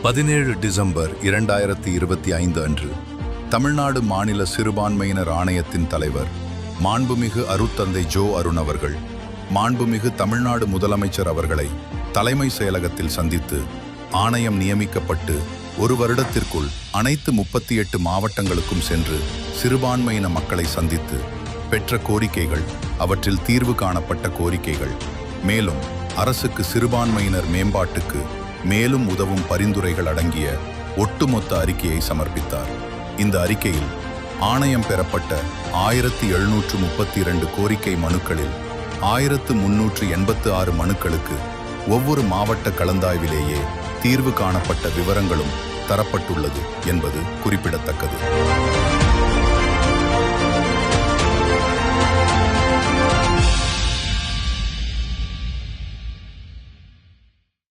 17 December 2025 அன்று தமிழ்நாடு மாநில சிறுபான்மையினர் ஆணையத்தின் தலைவர் மாண்புமிகு அருட்தந்தை ஜோ அருண் அவர்கள் மாண்புமிகு தமிழ்நாடு முதலமைச்சர் அவர்களை தலைமை செயலகத்தில் சந்தித்து ஆணையம் நியமிக்கப்பட்டு ஒரு வருடத்திற்குள் அனைத்து 38 மாவட்டங்களுக்கும் சென்று சிறுபான்மையின மக்களை சந்தித்து பெற்ற கோரிக்கைகள், அவற்றில் தீர்வு காணப்பட்ட கோரிக்கைகள், மேலும் அரசுக்கு சிறுபான்மையினர் மேம்பாட்டுக்கு மேலும் உதவும் பரிந்துரைகள் அடங்கிய ஒட்டுமொத்த அறிக்கையை சமர்ப்பித்தார். இந்த அறிக்கையில் ஆணையம் பெறப்பட்ட 1732 கோரிக்கை மனுக்களில் 1386 மனுக்களுக்கு ஒவ்வொரு மாவட்ட கலந்தாய்விலேயே தீர்வு காணப்பட்ட விவரங்களும் தரப்பட்டுள்ளது என்பது குறிப்பிடத்தக்கது.